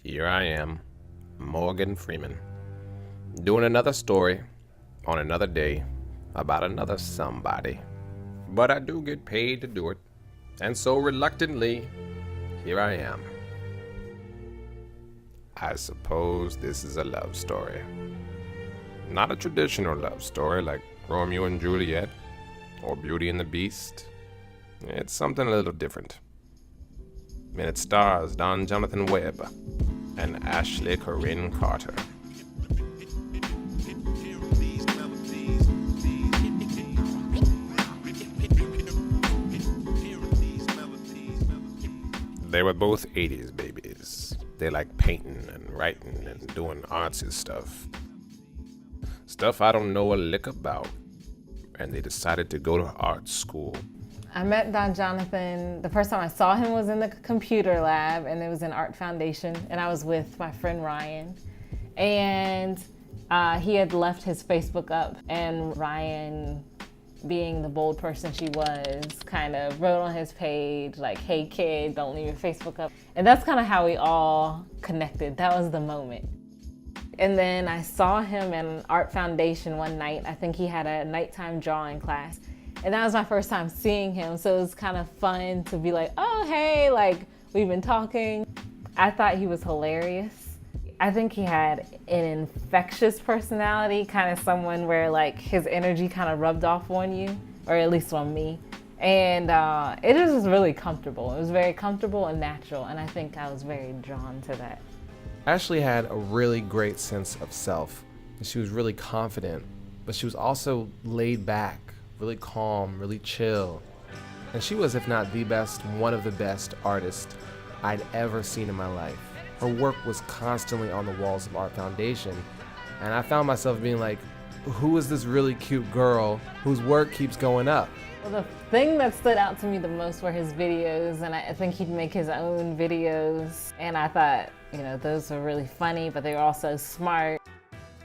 Here I am, Morgan Freeman, doing another story on another day about another somebody. But I do get paid to do it, and so reluctantly, here I am. I suppose this is a love story. Not a traditional love story like Romeo and Juliet or Beauty and the Beast. It's something a little different. And it stars Don Jonathan Webb and Ashleigh Corrin Carter. They were both 80s babies. They like painting and writing and doing artsy stuff. Stuff I don't know a lick about. And they decided to go to art school. I met Don Jonathan, the first time I saw him was in the computer lab, and it was in Art Foundation, and I was with my friend Ryan. And he had left his Facebook up, and Ryan, being the bold person she was, kind of wrote on his page like, "Hey kid, don't leave your Facebook up." And that's kind of how we all connected. That was the moment. And then I saw him in Art Foundation one night. I think he had a nighttime drawing class. And that was my first time seeing him. So it was kind of fun to be like, "Oh, hey, like we've been talking." I thought he was hilarious. I think he had an infectious personality, kind of someone where like his energy kind of rubbed off on you, or at least on me. And it was just really comfortable. It was very comfortable and natural. And I think I was very drawn to that. Ashleigh had a really great sense of self. She was really confident, but she was also laid back, really calm, really chill. And she was, if not the best, one of the best artists I'd ever seen in my life. Her work was constantly on the walls of Art Foundation, and I found myself being like, who is this really cute girl whose work keeps going up? Well, the thing that stood out to me the most were his videos, and I think he'd make his own videos, and I thought, those were really funny, but they were also smart.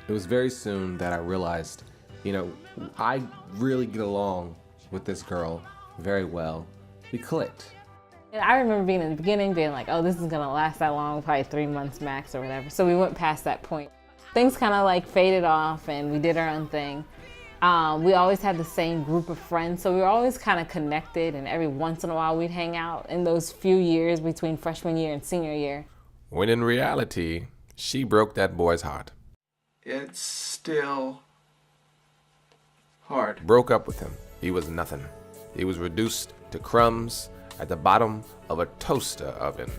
It was very soon that I realized, I really get along with this girl very well. We clicked. And I remember being in the beginning being like, oh, this is gonna last that long, probably 3 months max or whatever. So we went past that point. Things kind of like faded off and we did our own thing. We always had the same group of friends, so we were always kind of connected, and every once in a while we'd hang out in those few years between freshman year and senior year. When in reality, she broke that boy's heart. It's still hard. Broke up with him. He was nothing. He was reduced to crumbs at the bottom of a toaster oven.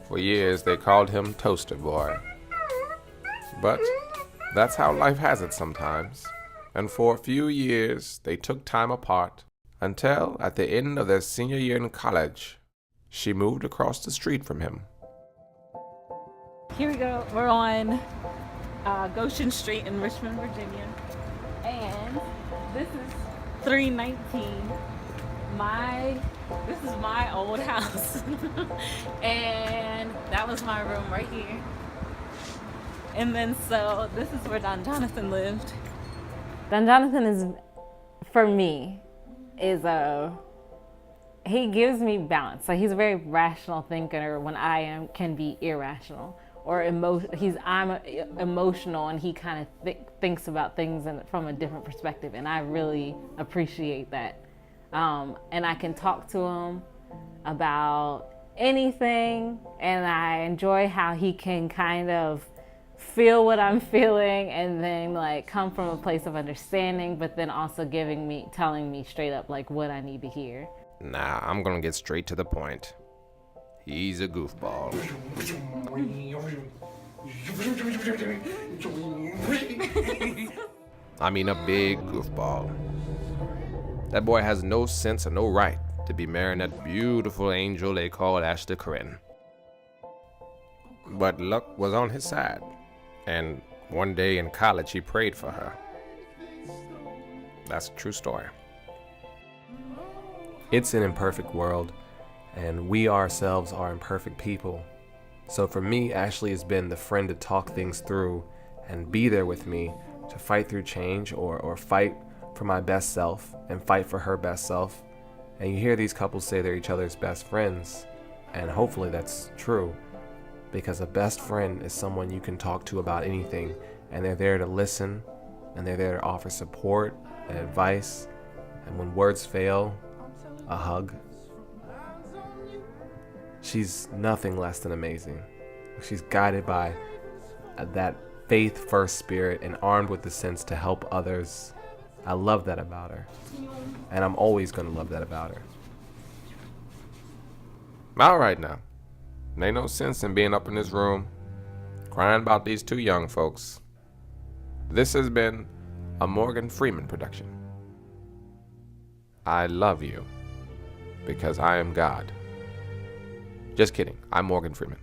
For years, they called him Toaster Boy. But that's how life has it sometimes. And for a few years, they took time apart until, at the end of their senior year in college, she moved across the street from him. Here we go. We're on Goshen Street in Richmond, Virginia. And this is 319. This is my old house. And that was my room right here. And then so this is where Don Jonathan lived. Don Jonathan is, for me, he gives me balance. So he's a very rational thinker when I can be irrational. Or I'm emotional, and he kind of thinks about things from a different perspective, and I really appreciate that. And I can talk to him about anything, and I enjoy how he can kind of feel what I'm feeling and then like come from a place of understanding, but then also telling me straight up like what I need to hear. Nah, I'm gonna get straight to the point. He's a goofball. I mean a big goofball. That boy has no sense or no right to be marrying that beautiful angel they call Ashleigh Corrin. But luck was on his side, and one day in college he prayed for her. That's a true story. It's an imperfect world, and we ourselves are imperfect people. So for me, Ashleigh has been the friend to talk things through and be there with me to fight through change or fight for my best self and fight for her best self. And you hear these couples say they're each other's best friends, and hopefully that's true. because a best friend is someone you can talk to about anything, and they're there to listen, and they're there to offer support and advice, and when words fail, a hug. She's nothing less than amazing. She's guided by that faith-first spirit and armed with the sense to help others. I love that about her, and I'm always going to love that about her. All right now. Ain't no sense in being up in this room crying about these two young folks. This has been a Morgan Freeman production. I love you because I am God. Just kidding. I'm Morgan Freeman.